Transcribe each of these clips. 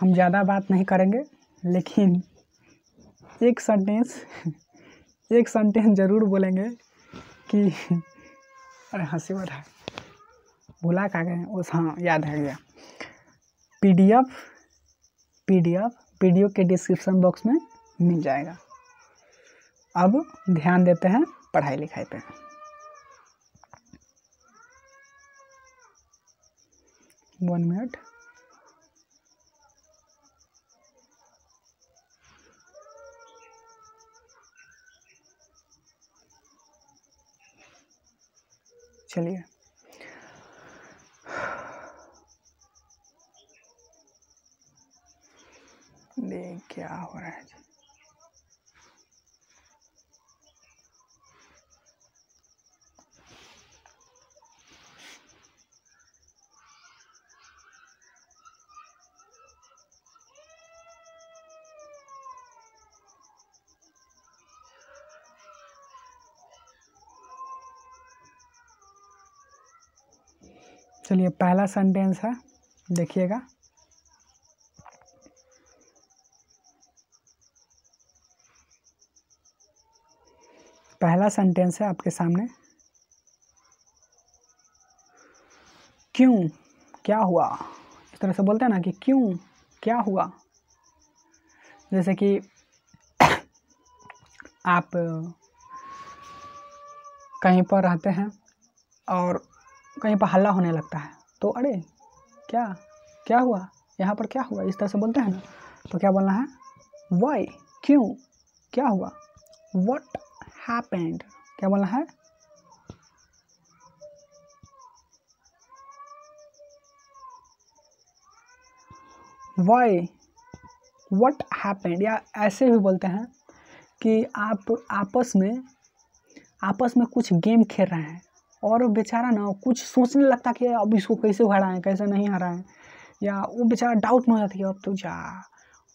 हम ज़्यादा बात नहीं करेंगे, लेकिन एक सेंटेंस ज़रूर बोलेंगे कि अरे हंसी वाला है, भुला कहाँ गए उस, हाँ याद है गया। पीडीएफ वीडियो के डिस्क्रिप्शन बॉक्स में मिल जाएगा। अब ध्यान देते हैं पढ़ाई लिखाई पे। One minute. चलिए देख क्या हो रहा है। चलिए पहला सेंटेंस है, देखिएगा। पहला सेंटेंस है आपके सामने, क्यों, क्या हुआ। इस तरह से बोलते हैं ना कि क्यों, क्या हुआ। जैसे कि आप कहीं पर रहते हैं और कहीं पर हल्ला होने लगता है, तो अरे क्या क्या हुआ, यहाँ पर क्या हुआ, इस तरह से बोलते हैं ना। तो क्या बोलना है, वाई, क्यों, क्या हुआ। व्हाट हैपेंड, क्या बोलना है, वाई, व्हाट हैपेंड। या ऐसे भी बोलते हैं कि आप आपस में कुछ गेम खेल रहे हैं और बेचारा ना कुछ सोचने लगता कि अब इसको कैसे हराएं, कैसे नहीं हराएं, या वो बेचारा डाउट में हो जाती है अब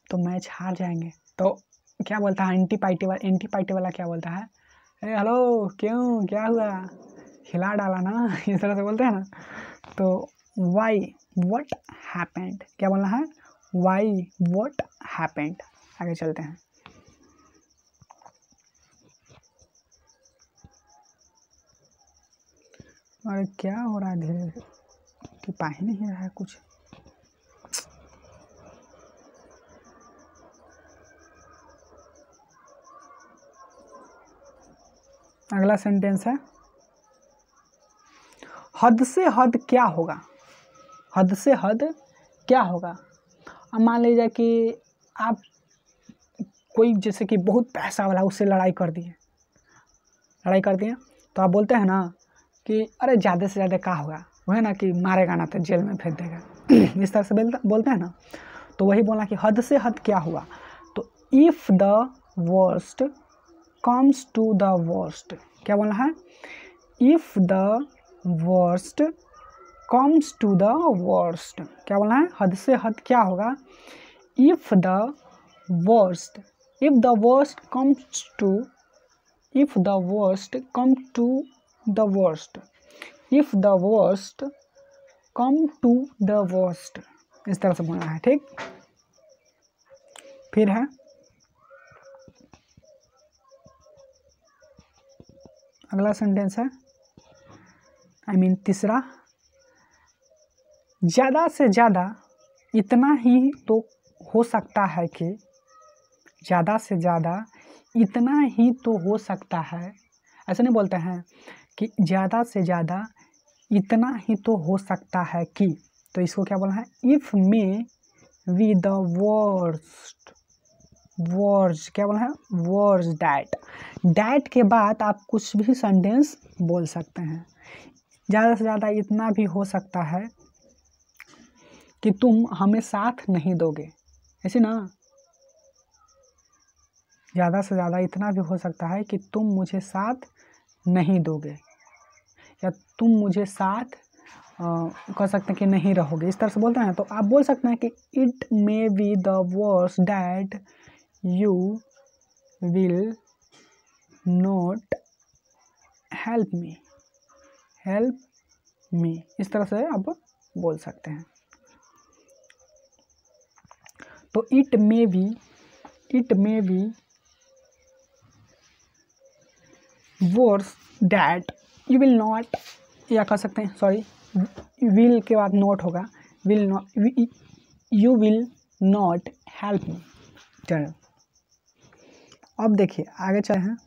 तो मैच हार जाएंगे। तो क्या बोलता है एंटी पार्टी वाला क्या बोलता है, अरे हेलो क्यों, क्या हुआ, हिला डाला ना, इस तरह से बोलते हैं ना। तो वाई व्हाट हैपेंड, क्या बोलना है, वाई व्हाट हैपेंड। आगे चलते हैं। अरे क्या हो रहा है, धीरे धीरे कि पा ही नहीं रहा है कुछ। अगला सेंटेंस है, हद से हद क्या होगा। हद से हद क्या होगा। अब मान लीजिए कि आप कोई जैसे कि बहुत पैसा वाला उससे लड़ाई कर दिए, तो आप बोलते हैं ना कि अरे ज़्यादा से ज़्यादा क्या होगा, वो है ना कि मारेगा ना तो जेल में फेंक देगा। इस तरह से बोलते हैं ना। तो वही बोला कि हद से हद क्या हुआ। तो if the worst comes to the worst, क्या बोलना है, if the worst comes to the worst, क्या बोलना है, हद से हद क्या होगा। If the worst comes to, if the worst come to the worst, if the worst come to the worst, इस तरह से बोलना है, ठीक। फिर है अगला सेंटेंस है, तीसरा, ज़्यादा से ज़्यादा इतना ही तो हो सकता है कि, ज़्यादा से ज़्यादा इतना ही तो हो सकता है। ऐसे नहीं बोलते हैं कि ज़्यादा से ज़्यादा इतना ही तो हो सकता है कि, तो इसको क्या बोलना है, if may we the worst, क्या बोलना है, वर्स्ट डैट के बाद आप कुछ भी सेंटेंस बोल सकते हैं। ज़्यादा से ज़्यादा इतना भी हो सकता है कि तुम हमें साथ नहीं दोगे, ऐसे ना। ज़्यादा से ज़्यादा इतना भी हो सकता है कि तुम मुझे साथ नहीं दोगे, या तुम मुझे साथ कह सकते हैं कि नहीं रहोगे, इस तरह से बोलते हैं। तो आप बोल सकते हैं कि it may be the worst that you will not help me, इस तरह से आप बोल सकते हैं। तो it may be verse that you will not, या कह सकते हैं सॉरी विल के बाद नॉट होगा, will not, you will not help me. चलो अब देखिए आगे चले हैं।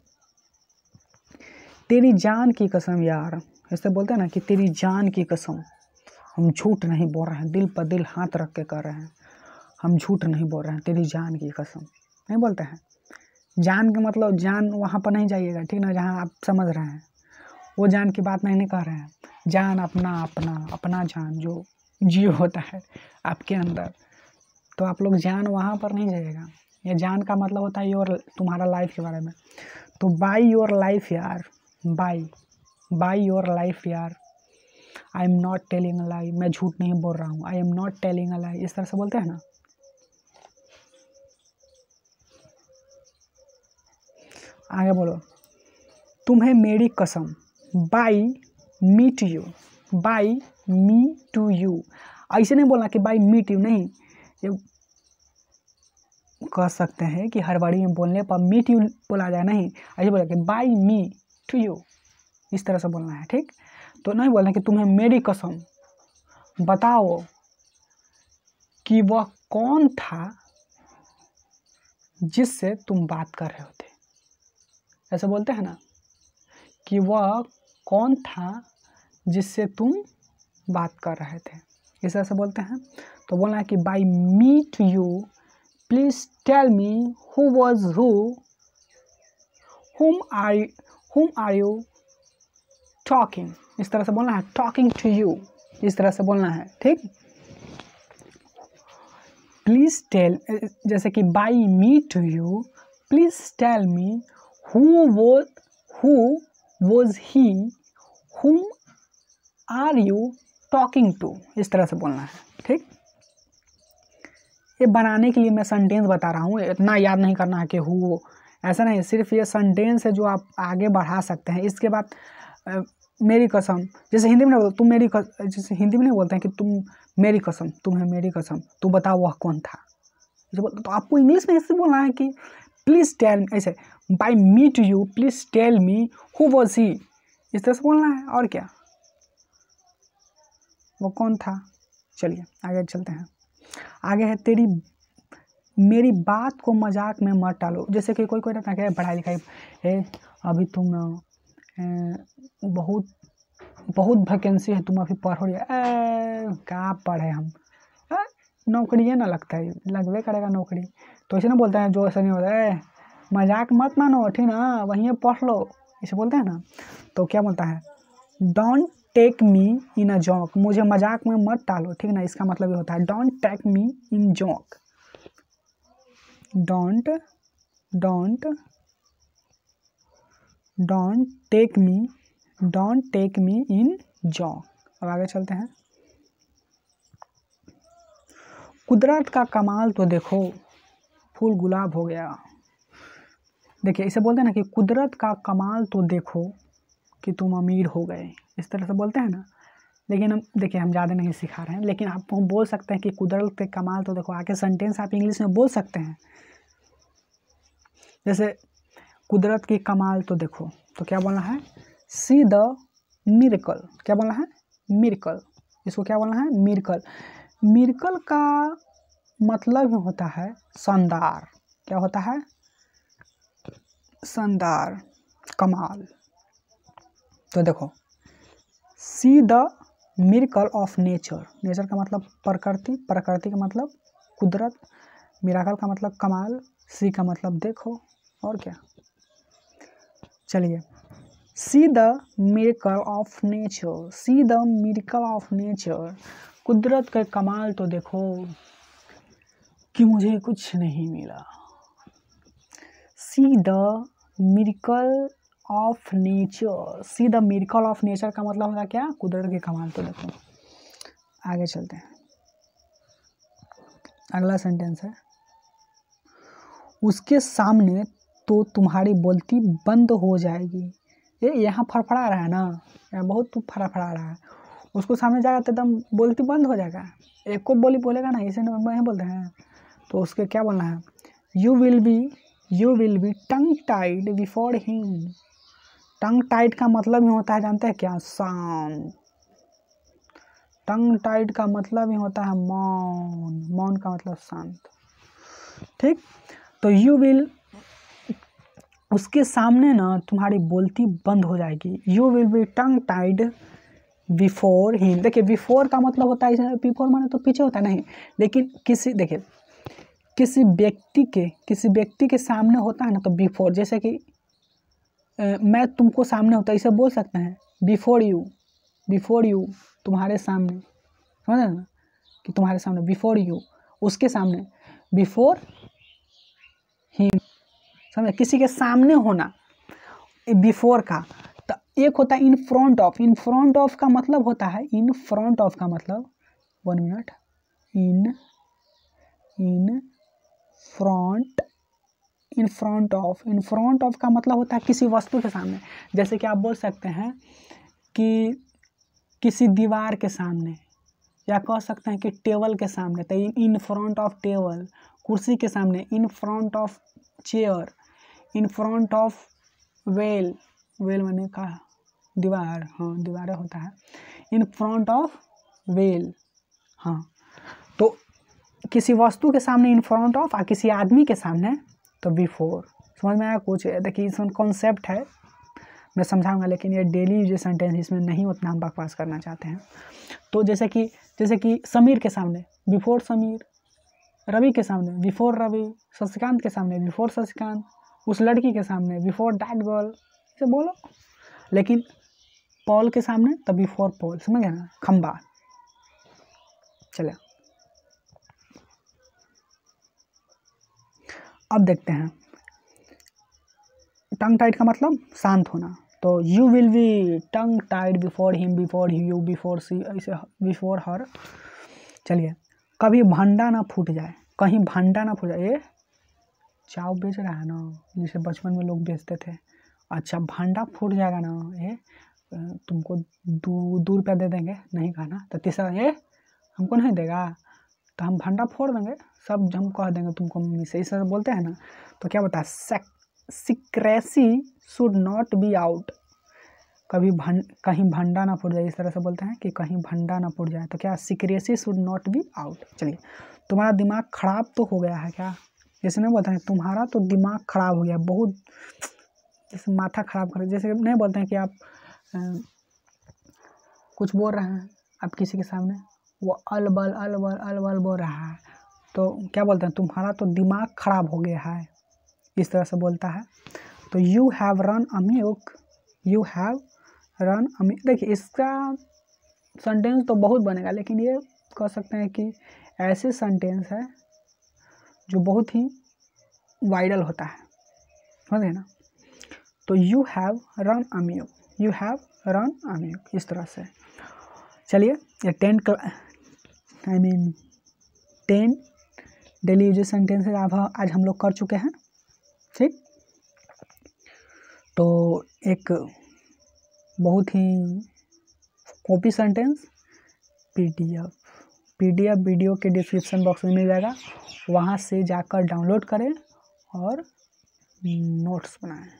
तेरी जान की कसम यार, ऐसे बोलते हैं ना कि तेरी जान की कसम, हम झूठ नहीं बोल रहे हैं, दिल पर दिल हाथ रख के कर रहे हैं, हम झूठ नहीं बोल रहे हैं, तेरी जान की कसम नहीं बोलते हैं। जान का मतलब जान वहाँ पर नहीं जाइएगा, ठीक ना, जहाँ आप समझ रहे हैं वो जान की बात नहीं कह रहे हैं। जान अपना अपना अपना जान जो जीव होता है आपके अंदर, तो आप लोग जान वहाँ पर नहीं जाइएगा। ये जान का मतलब होता है योर, तुम्हारा लाइफ के बारे में। तो बाय योर लाइफ यार, बाय योर लाइफ यार, I am not telling a lie, मैं झूठ नहीं बोल रहा हूँ, I am not telling a lie, इस तरह से बोलते हैं ना। आगे बोलो, तुम्हें मेरी कसम, by me to you, by me to you. ऐसे नहीं बोलना कि बाई मी टू, नहीं, ये कह सकते हैं कि हड़बड़ी में बोलने पर मी टू बोला जाए, नहीं, ऐसे बोला कि बाई मी टू यू, इस तरह से बोलना है, ठीक। तो नहीं बोलना कि तुम्हें मेरी कसम, बताओ कि वह कौन था जिससे तुम बात कर रहे होते, ऐसे बोलते हैं ना कि वह कौन था जिससे तुम बात कर रहे थे, इस तरह से बोलते हैं। तो बोलना है कि by me to you please tell me who was whom are you talking, इस तरह से बोलना है, टॉकिंग टू यू, इस तरह से बोलना है, ठीक। प्लीज टेल, जैसे कि by me to you please tell me who was he whom are you talking to, इस तरह से बोलना है, ठीक। ये बनाने के लिए मैं सेंटेंस बता रहा हूँ, इतना याद नहीं करना है कि हु, ऐसा नहीं, सिर्फ ये सेंटेंस है जो आप आगे बढ़ा सकते हैं। इसके बाद मेरी कसम, जैसे हिंदी में नहीं, तुम मेरी जैसे हिंदी में नहीं बोलते हैं कि तुम मेरी कसम, तुम्हें मेरी कसम, तू बताओ वह कौन था, तो आपको इंग्लिश में ऐसे बोलना है कि प्लीज़ टेल, ऐसे by me to you please tell me who was he, इस तरह से बोलना है, और क्या, वो कौन था। चलिए आगे चलते हैं। आगे है तेरी मेरी बात को मजाक में मत टालो, जैसे कि कोई रहता है पढ़ाई लिखाई, अभी तुम बहुत वैकेंसी है, तुम अभी पढ़ो, क्या पढ़े हम, नौकरी ना लगता है, लगवे करेगा नौकरी, तो ऐसे ना बोलते हैं, जो ऐसा नहीं होता है, मजाक मत मानो, ठीक ना, वहीं पढ़ लो, इसे बोलते हैं ना। तो क्या बोलता है, don't take me in a joke, मुझे मजाक में मत टालो, ठीक ना, इसका मतलब ये होता है don't take me in joke, don't take me in joke. अब आगे चलते हैं। कुदरत का कमाल तो देखो, फूल गुलाब हो गया। देखिए इसे बोलते हैं ना कि कुदरत का कमाल तो देखो कि तुम अमीर हो गए, इस तरह से बोलते हैं ना। लेकिन हम देखिए, हम ज़्यादा नहीं सिखा रहे हैं, लेकिन आप हम बोल सकते हैं कि कुदरत के कमाल तो देखो, आगे सेंटेंस आप इंग्लिश में बोल सकते हैं। जैसे कुदरत की कमाल तो देखो, तो क्या बोलना है, सी द मिरेकल, क्या बोलना है, मिरेकल, इसको क्या बोलना है, मिरेकल। मिरेकल का मतलब ही होता है शानदार, क्या होता है, शानदार, कमाल। तो देखो, see the miracle of nature, nature का मतलब प्रकृति, प्रकृति का मतलब कुदरत, मिराकल का मतलब कमाल, सी का मतलब देखो, और क्या। चलिए, see the miracle of nature, see the miracle of nature, कुदरत का कमाल तो देखो कि मुझे कुछ नहीं मिला। See the miracle of nature, see the miracle of nature का मतलब होगा क्या, कुदरत के कमाल तो देखो। आगे चलते हैं, अगला सेंटेंस है, उसके सामने तो तुम्हारी बोलती बंद हो जाएगी। ये यहाँ फड़फड़ा रहा है ना, यहाँ बहुत फड़फड़ा रहा है, उसको सामने जाएगा तो एकदम बोलती बंद हो जाएगा, एक को बोली बोलेगा ना, इसे नहीं बोलते हैं, तो उसके क्या बोलना है, you will be tongue tied before him. Tongue tied का मतलब ही होता है, जानते हैं क्या, शांत। टंग टाइड का मतलब ही होता है मौन, मौन का मतलब शांत, ठीक। तो यू विल, उसके सामने ना तुम्हारी बोलती बंद हो जाएगी। You will be tongue tied before him. देखिए बिफोर का मतलब होता है, बिफोर माने तो पीछे होता है, नहीं, लेकिन देखिए किसी व्यक्ति के सामने होता है ना तो बिफोर, जैसे कि मैं तुमको सामने होता है, इसे बोल सकते हैं बिफोर यू, तुम्हारे सामने, समझ ना, कि तुम्हारे सामने बिफोर यू, उसके सामने बिफोर हिम, समझे, किसी के सामने होना बिफोर का। तो एक होता है in front of. In front of का मतलब होता है, इन फ्रंट ऑफ का मतलब, 1 मिनट, इन फ्रंट ऑफ का मतलब होता है किसी वस्तु के सामने। जैसे कि आप बोल सकते हैं कि किसी दीवार के सामने, या कह सकते हैं कि टेबल के सामने, तो इन फ्रंट ऑफ टेबल, कुर्सी के सामने, in front of chair, in front of well मैंने कहा दीवार, हाँ दीवार होता है, इन फ्रंट ऑफ वेल, हाँ। तो किसी वस्तु के सामने इन फ्रंट ऑफ, और किसी आदमी के सामने तो बिफोर। समझ में आया कुछ? देखिए इसमें कॉन्सेप्ट है, मैं समझाऊंगा, लेकिन ये डेली यूज सेंटेंस, इसमें नहीं उतना हम बकवास करना चाहते हैं। तो जैसे कि समीर के सामने बिफोर समीर, रवि के सामने बिफोर रवि, शशिकांत के सामने बिफोर शशिकांत, उस लड़की के सामने बिफोर दैट गर्ल, इसे बोलो। लेकिन पॉल के सामने तो बिफोर पॉल, समझ गया ना, खंबा। चले अब देखते हैं टंग टाइड का मतलब शांत होना। तो you will be tongue tied before him, before you, before she, ऐसे बिफोर हर। चलिए, कभी भंडा ना फूट जाए, कहीं भंडा ना फूट जाए। ये चाव बेच रहा है ना, जिसे बचपन में लोग बेचते थे। अच्छा, भंडा फूट जाएगा ना, ये तुमको 2 रुपया दे देंगे, नहीं कहना। तो तीसरा, ये हमको नहीं देगा तो हम भंडा फोड़ देंगे, सब हम कह देंगे तुमको मम्मी से, इस तरह बोलते हैं ना। तो क्या बता, secrecy should not be out. कहीं भंडा ना फूट जाए, इस तरह से बोलते हैं कि कहीं भंडा ना फूट जाए। तो क्या, secrecy should not be out. चलिए, तुम्हारा दिमाग खराब तो हो गया है क्या, जैसे नहीं बोलते हैं तुम्हारा तो दिमाग खराब हो गया, बहुत, जैसे माथा खराब कर, जैसे नहीं बोलते हैं कि आप कुछ बोल रहे हैं आप किसी के सामने, वो अलबल बोल रहा है, तो क्या बोलते हैं, तुम्हारा तो दिमाग खराब हो गया है, इस तरह से बोलता है। तो you have run amuck, you have run amuck. देखिए इसका सेंटेंस तो बहुत बनेगा, लेकिन ये कह सकते हैं कि ऐसे सेंटेंस है जो बहुत ही वायरल होता है, समझ गए ना। तो you have run amuck, you have run amuck, इस तरह से। चलिए, ये 10 डेली यूजेज सेंटेंसेज आज हम लोग कर चुके हैं, ठीक। तो एक बहुत ही कॉपी सेंटेंस पीडीएफ वीडियो के डिस्क्रिप्शन बॉक्स में मिल जाएगा, वहाँ से जाकर डाउनलोड करें और नोट्स बनाएं।